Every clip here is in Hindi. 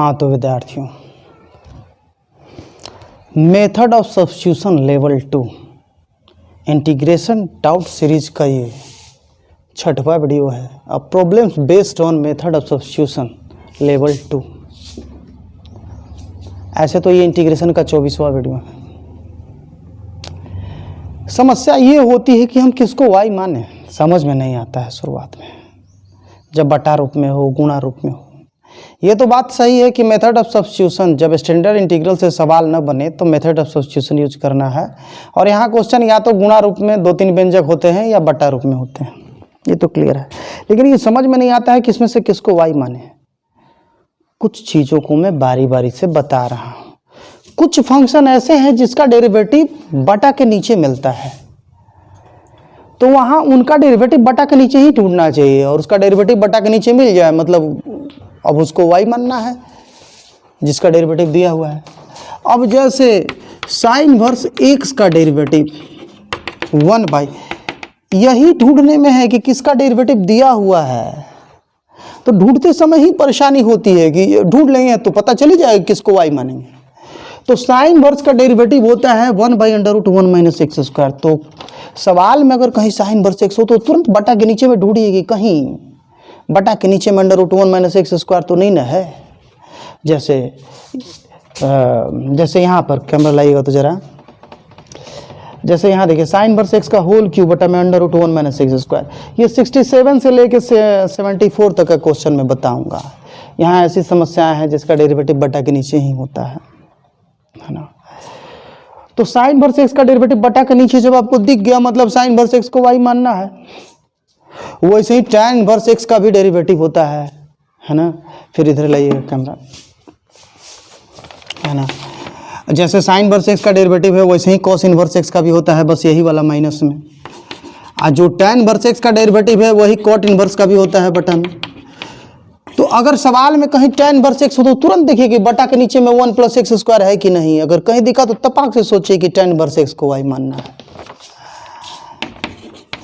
हाँ तो विद्यार्थियों, method of substitution level 2 integration doubt series का ये 6वां वीडियो है। अब problems based on method of substitution level 2। ऐसे तो ये इंटीग्रेशन का 24वां वीडियो है। समस्या ये होती है कि हम किसको y माने, समझ में नहीं आता है शुरुआत में, जब बटा रूप में हो, गुणा रूप में हो। ये तो बात सही है कि मेथड ऑफ सब्स्टिट्यूशन, जब स्टैंडर्ड इंटीग्रल से सवाल न बने तो मेथड ऑफ सब्स्टिट्यूशन यूज करना है। और यहाँ क्वेश्चन या तो गुणा रूप में 2-3 व्यंजक होते हैं या बटा रूप में होते हैं, ये तो क्लियर है। लेकिन ये समझ में नहीं आता है किसमें से किसको y माने। कुछ चीज़ों को मैं बारी बारी से बता रहा हूँ। कुछ फंक्शन ऐसे हैं जिसका डेरिवेटिव बटा के नीचे मिलता है, तो वहाँ उनका डेरिवेटिव बटा के नीचे ही ढूंढना चाहिए, और उसका डेरिवेटिव बटा के नीचे मिल जाए मतलब अब उसको y मानना है जिसका डेरिवेटिव दिया हुआ है। अब जैसे साइन इनवर्स x का डेरिवेटिव 1/, यही ढूंढने में है कि किसका डेरिवेटिव दिया हुआ है। तो ढूंढते समय ही परेशानी होती है कि ढूंढ लेंगे तो पता चली जाएगा किसको y मानेंगे। तो साइन इनवर्स का डेरिवेटिव होता है 1/√1 - x²। तो सवाल में अगर कहीं साइन इनवर्स x हो तो तुरंत बटा के नीचे में ढूंढिए कि कहीं बटा के नीचे में √1 - x² तो नहीं ना है। जैसे यहाँ पर कैमरा लाइएगा तो जरा, जैसे यहाँ देखिए साइन इनवर्स x का होल क्यूब बटा में √1 - x²। ये 67 से लेके 74 तक का क्वेश्चन में बताऊंगा। यहाँ ऐसी समस्याएं हैं जिसका डेरिवेटिव बटा के नीचे ही होता है ना। तो साइन इनवर्स x का डेरिवेटिव बटा के नीचे जब आपको दिख गया मतलब साइन इनवर्स x को y मानना है। वैसे ही tan इनवर्स x का भी डेरिवेटिव होता है ना। फिर इधर लाइएगा कैमरा, है ना। जैसे साइन इनवर्स x का डेरिवेटिव है वैसे ही cos इनवर्स x का भी होता है, बस यही वाला माइनस में। और जो tan इनवर्स x का डेरिवेटिव है वही cot इनवर्स का भी होता है बटा में। तो अगर सवाल में कहीं tan इनवर्स x हो तो तुरंत देखिए कि बटा के नीचे में 1 + x² है कि नहीं। अगर कहीं दिखा तो तपाक से सोचिए कि tan इनवर्स x को y मानना है।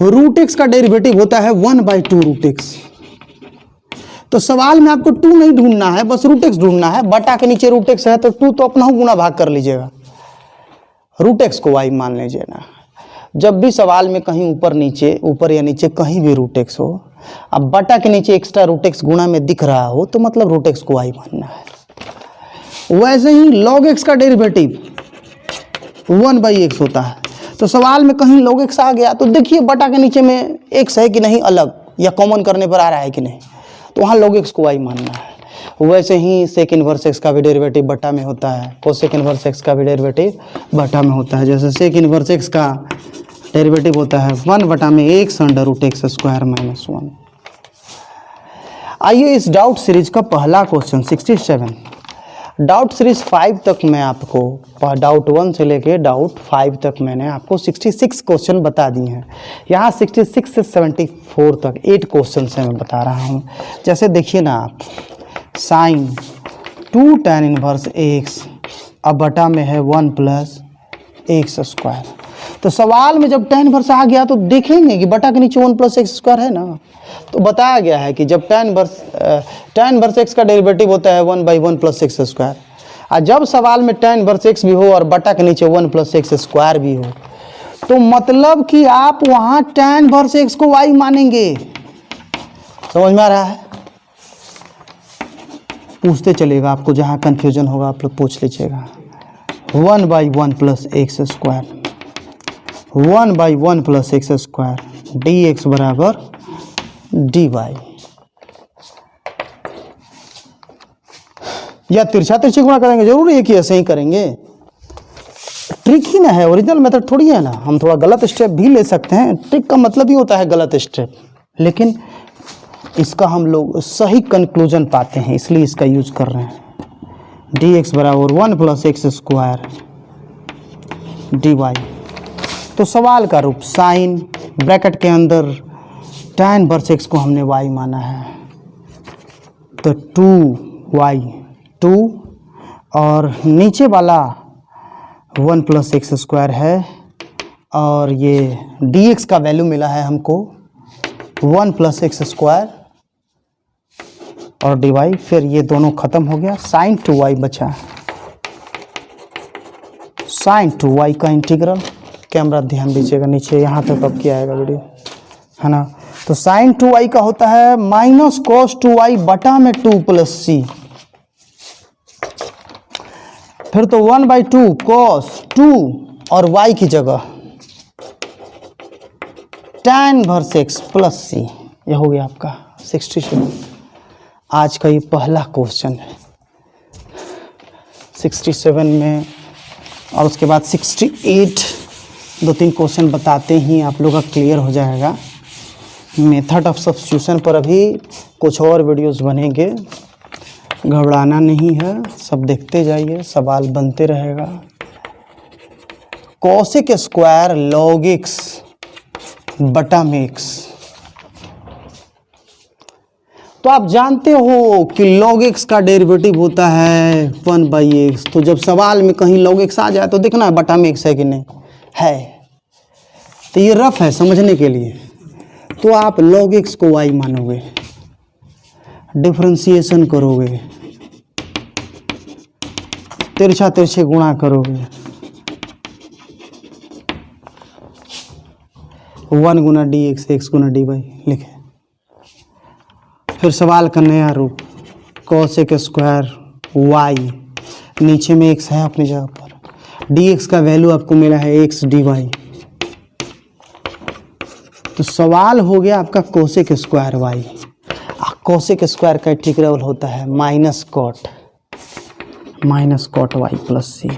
√x का डेरिवेटिव होता है 1/2√x। तो सवाल में आपको 2 नहीं ढूंढना है, बस √x ढूंढना है। बटा के नीचे √x है तो 2 तो अपना गुणा भाग कर लीजिएगा, √x को y मान लीजिए ना। जब भी सवाल में कहीं ऊपर या नीचे कहीं भी √x हो, अब बटा के नीचे एक्स्ट्रा √x गुणा में दिख रहा हो तो मतलब √x को y मानना है। वैसे ही log x का डेरिवेटिव 1/x होता है। तो सवाल में कहीं log x आ गया तो देखिए बटा के नीचे में x है कि नहीं अलग, या कॉमन करने पर आ रहा है कि नहीं, तो वहाँ log x को y मानना है। वैसे ही सेक इनवर्स x का भी डेरिवेटिव बटा में होता है, कोसेक इनवर्स x का भी डेरिवेटिव बटा में होता है। जैसे सेक इनवर्स x का डेरिवेटिव होता है 1/x √x² - 1। आइए इस डाउट सीरीज का पहला क्वेश्चन 67। डाउट सीरीज 5 तक मैं आपको, डाउट 1 से लेके डाउट 5 तक मैंने आपको 66 क्वेश्चन बता दिए हैं। यहाँ 66 से 74 तक 8 क्वेश्चन से मैं बता रहा हूँ। जैसे देखिए ना आप, साइन 2 tan इनवर्स x अब बटा में है 1 + x²। तो सवाल में जब tan इनवर्स आ गया तो देखेंगे कि बटा के नीचे 1 + x² है ना। तो बताया गया है कि जब tan इनवर्स x का डेरिवेटिव होता है 1/1 + x²। और जब सवाल में tan इनवर्स x भी हो और बटा के नीचे 1 + x² भी हो तो मतलब कि आप वहाँ tan इनवर्स x को y मानेंगे। समझ में आ रहा है? पूछते चलेगा, आपको जहाँ कन्फ्यूजन होगा आप लोग पूछ लीजिएगा। 1/1 + x², 1/1 + x² dx बराबर dy। या तिरछा तिरछी गुणा करेंगे, जरूर है कि ऐसे ही करेंगे। ट्रिक ही ना है, ओरिजिनल मेथड थोड़ी है ना। हम थोड़ा गलत स्टेप भी ले सकते हैं, ट्रिक का मतलब ही होता है गलत स्टेप, लेकिन इसका हम लोग सही कंक्लूजन पाते हैं इसलिए इसका यूज कर रहे हैं। dx बराबर 1 + x² dy। तो सवाल का रूप साइन ब्रैकेट के अंदर tan इनवर्स x को हमने y माना है, तो 2y 2 और नीचे वाला 1 + x² है, और ये dx का वैल्यू मिला है हमको 1 + x² और dy, फिर ये दोनों खत्म हो गया, sin 2y बचा, sin 2y का इंटीग्रल, कैमरा ध्यान दीजिएगा नीचे, यहाँ तक अब क्या आएगा वीडियो, है ना। तो sin 2y का होता है माइनस cos 2y बटा में 2 प्लस सी, फिर तो 1/2 cos 2 और y की जगह tan इनवर्स x प्लस सी, ये हो गया आपका 67। आज का ये पहला क्वेश्चन है 67 में, और उसके बाद 68 2-3 क्वेश्चन बताते ही आप लोग का क्लियर हो जाएगा। मेथड ऑफ सब्स्टिट्यूशन पर अभी कुछ और वीडियोस बनेंगे, घबराना नहीं है, सब देखते जाइए, सवाल बनते रहेगा। कोसेक स्क्वायर लॉग एक्स बटा में एक्स, तो आप जानते हो कि log x का डेरिवेटिव होता है 1/x, तो जब सवाल में कहीं log x आ जाए तो देखना है बटा में x है कि नहीं है, तो ये रफ है समझने के लिए। तो आप log x को y मानोगे, डिफरेंशिएशन करोगे, तिरछा तिरछे गुणा करोगे, 1 गुना dx x गुना dy लिखे, फिर सवाल का नया रूप कोसेक स्क्वायर y, नीचे में x है अपनी जगह पर, dx का वैल्यू आपको मिला है x dy, तो सवाल हो गया आपका cosec square y। Cosec square का इंटीग्रल होता है माइनस कॉट y प्लस सी,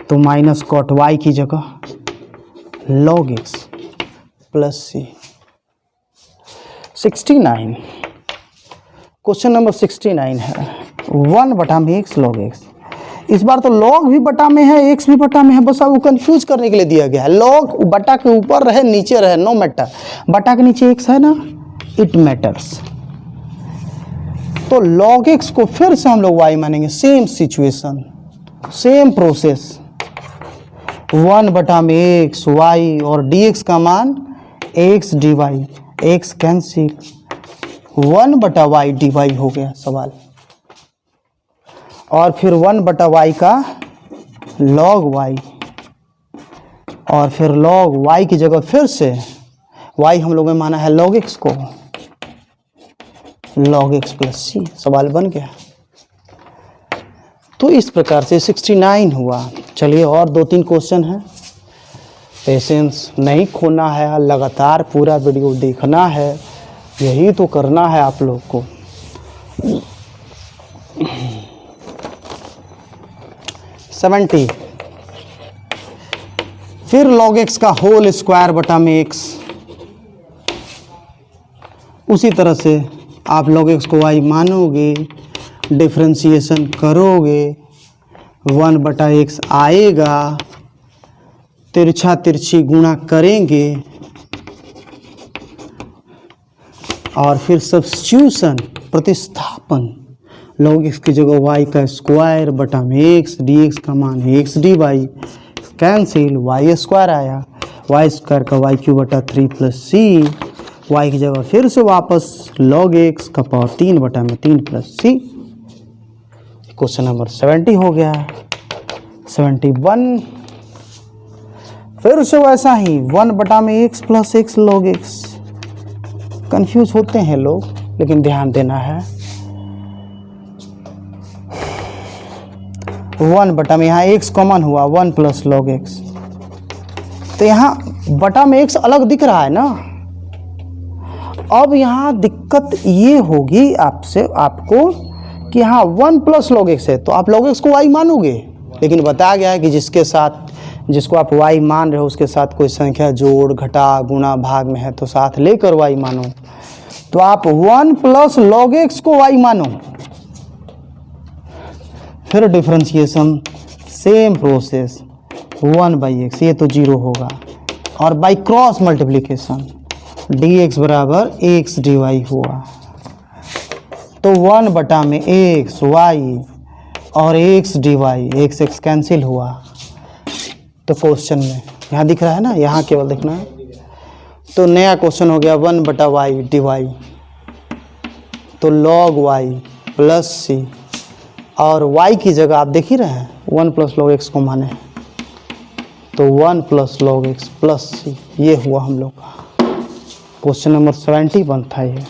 तो माइनस कॉट y की जगह log x प्लस सी। 69 क्वेश्चन नंबर 69 है 1 बटा में x log x, इस बार तो log भी बटा में है x भी बटा में है, बस वो कंफ्यूज करने के लिए दिया गया है। log बटा के ऊपर रहे नीचे रहे नो मैटर, बटा के नीचे x है ना, इट मैटर्स। तो log x को फिर से हम लोग y मानेंगे, सेम सिचुएशन सेम प्रोसेस, 1 बटा में x y और dx का मान x dy, x कैंसिल, 1 बटा y dy हो गया सवाल, और फिर 1 बटा y का log y, और फिर log y की जगह फिर से y हम लोगों ने माना है log x को, log x प्लस सी, सवाल बन गया। तो इस प्रकार से 69 हुआ। चलिए और 2-3 क्वेश्चन हैं, पेशेंस नहीं खोना है, लगातार पूरा वीडियो देखना है, यही तो करना है आप लोग को। 70 फिर log x का होल स्क्वायर बटा में x, उसी तरह से आप log x को y मानोगे, डिफरेंशिएशन करोगे, 1 बटा x आएगा, तिरछा तिरछी गुणा करेंगे, और फिर सब्स्टिट्यूशन प्रतिस्थापन, log x की जगह y का स्क्वायर बटा में x, dx का मान है x dy, cancel, y square आया, y स्क्वायर का y क्यूब बटा 3 प्लस सी, y की जगह फिर से वापस log x का पावर 3 बटा में 3 प्लस सी। क्वेश्चन नंबर 70 हो गया। 71 फिर से वैसा ही 1 बटा में x plus x log x, confuse होते हैं लोग लेकिन ध्यान देना है। 1 बटा में यहाँ x कॉमन हुआ, 1 प्लस log x, तो यहाँ बटा में x अलग दिख रहा है ना। अब यहाँ दिक्कत ये होगी आपको कि यहाँ 1 प्लस log x है, तो आप log x को y मानोगे, लेकिन बताया गया है कि जिसको आप y मान रहे हो उसके साथ कोई संख्या जोड़ घटा गुणा भाग में है तो साथ लेकर y मानो, तो आप 1 प्लस log x को y मानो, फिर डिफरेंशिएशन सेम प्रोसेस, 1/x ये तो 0 होगा, और बाई क्रॉस मल्टीप्लिकेशन dx बराबर x dy हुआ, तो 1 बटा में x y और x dy, x कैंसिल हुआ। तो क्वेश्चन में यहाँ दिख रहा है ना, यहाँ केवल देखना है, तो नया क्वेश्चन हो गया 1 बटा y dy, तो log y प्लस सी, और y की जगह आप देख ही रहे हैं 1 प्लस लॉग एक्स को माने, तो 1 प्लस लॉग एक्स प्लस सी। ये हुआ हम लोग का क्वेश्चन नंबर 71 था ये।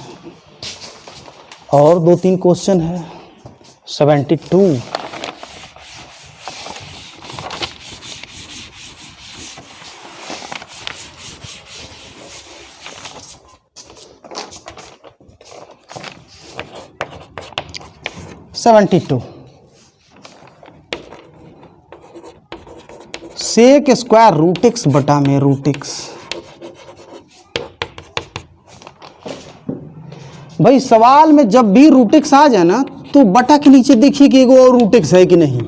और 2-3 क्वेश्चन है। 72 72 सेक स्क्वायर रूट एक्स बटा में रूट एक्स। भाई सवाल में जब भी रूट एक्स आ जाए ना तो बटा के नीचे देखिए कि एगो और रूट एक्स है कि नहीं।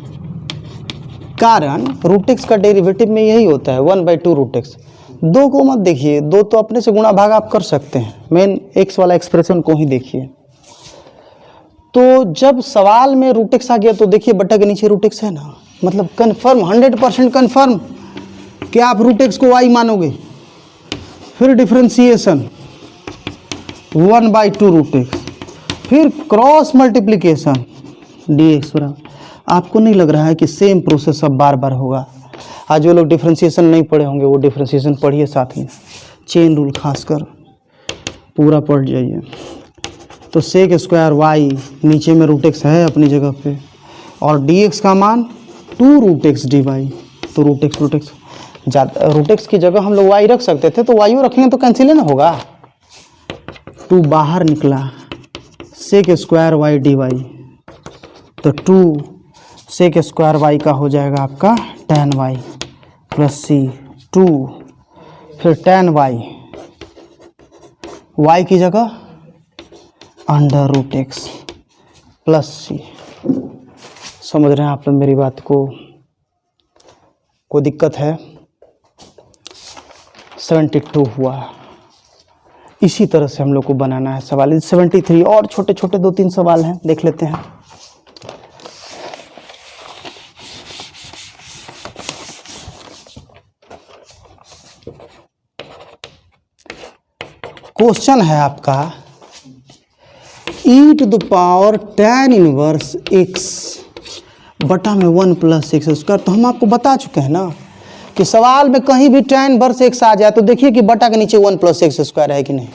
कारण रूट एक्स का डेरिवेटिव में यही होता है 1/2 रूट एक्स। दो को मत देखिए, दो तो अपने से गुणा भाग आप कर सकते हैं, मेन एक्स वाला एक्सप्रेशन को ही देखिए। तो जब सवाल में रूट एक्स आ गया तो देखिए बटा के नीचे रूट एक्स है ना, मतलब कन्फर्म 100% कन्फर्म कि आप रूट एक्स को वाई मानोगे। फिर डिफरेंशिएशन 1/2 रूट एक्स, फिर क्रॉस मल्टीप्लिकेशन डी एक्स बराबर। आपको नहीं लग रहा है कि सेम प्रोसेस अब बार बार होगा? आज जो लोग डिफरेंशिएशन नहीं पढ़े होंगे वो डिफरेंशिएशन पढ़िए, साथ में चेन रूल खासकर पूरा पढ़ जाइए। तो सेक स्क्वायर वाई नीचे में रूट एक्स है अपनी जगह पे, और डी एक्स का मान 2 रूट एक्स डी वाई। तो रूट एक्स रूट एक्स की जगह हम लोग वाई रख सकते थे, तो वाई रखेंगे तो कैंसिल ना होगा। 2 बाहर निकला, sec square y d y, तो 2 सेक स्क्वायर वाई का हो जाएगा आपका tan वाई प्लस सी 2, फिर tan वाई, वाई की जगह अंडर रूट एक्स प्लस सी। समझ रहे हैं आप लोग मेरी बात को? कोई दिक्कत है? 72 हुआ। इसी तरह से हम लोग को बनाना है सवाल। 73 और छोटे छोटे 2-3 सवाल हैं, देख लेते हैं। क्वेश्चन है आपका e⁻ tan इनवर्स x बटा में 1 प्लस एक्स स्क्वायर। तो हम आपको बता चुके हैं ना कि सवाल में कहीं भी tan इनवर्स x आ जाए तो देखिए कि बटा के नीचे 1 प्लस एक्स स्क्वायर है कि नहीं।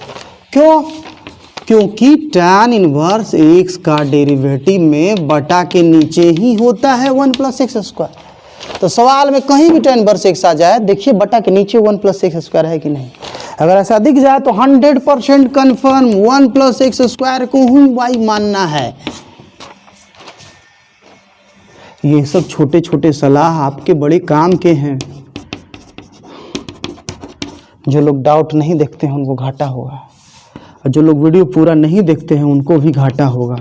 क्यों? क्योंकि tan इनवर्स x का डेरिवेटिव में बटा के नीचे ही होता है 1 प्लस एक्स स्क्वायर। तो सवाल में कहीं भी tan इनवर्स x आ जाए देखिए बटा के नीचे 1 प्लस एक्स स्क्वायर है कि नहीं। अगर ऐसा दिख जाए तो 100% कन्फर्म 1 प्लस एक्स स्क्वायर को ही वाई मानना है। ये सब छोटे छोटे सलाह आपके बड़े काम के हैं। जो लोग डाउट नहीं देखते हैं उनको घाटा होगा, और जो लोग वीडियो पूरा नहीं देखते हैं उनको भी घाटा होगा।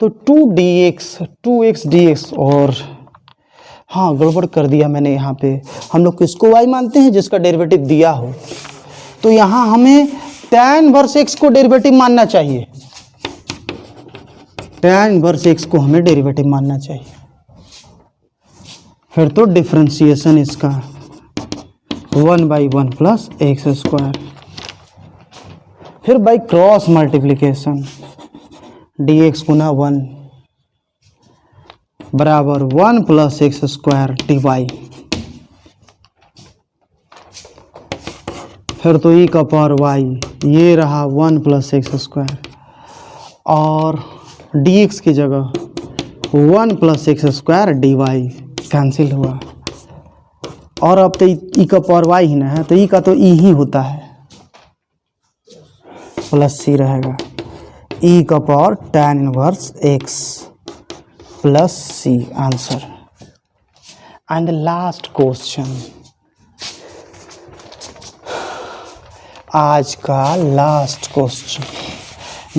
तो 2x dx, और हाँ गड़बड़ कर दिया मैंने यहाँ पे। हम लोग किसको y मानते हैं? जिसका डेरिवेटिव दिया हो। तो यहाँ हमें tan इनवर्स x को डेरिवेटिव मानना चाहिए। tan इनवर्स x को हमें डेरिवेटिव मानना चाहिए। फिर तो डिफरेंशिएशन इसका 1/1 प्लस एक्स स्क्वायर, फिर बाई क्रॉस मल्टीप्लिकेशन dx गुना 1 बराबर 1 plus x square d y. फिर तो e का पावर y, ये रहा 1 प्लस एक्स स्क्वायर, और dx की जगह 1 plus x square d y cancel हुआ। और अब तो e का पावर y ही ना है, तो e का तो e ही होता है, प्लस c रहेगा e का power tan inverse x plus c answer. And the last question, आज का last question,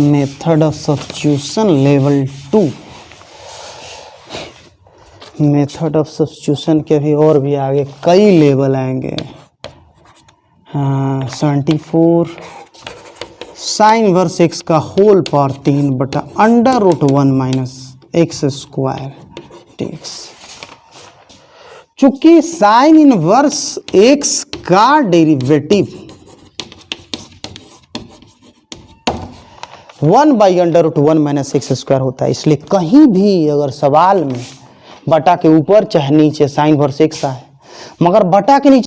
method of substitution level 2। Method of substitution के भी और भी आगे कई लेवल आएंगे। हाँ 74 साइन इनवर्स एक्स का होल पावर 3 बटा under root 1 minus x square dx। चूंकि साइन इनवर्स एक्स का डेरिवेटिव 1/√1 माइनस एक्स स्क्वायर होता है। इसलिए कहीं भी अगर सवाल में बटा के ऊपर चाहे नीचे साइन वर्स एक्स आए, मगर बटा के नीचे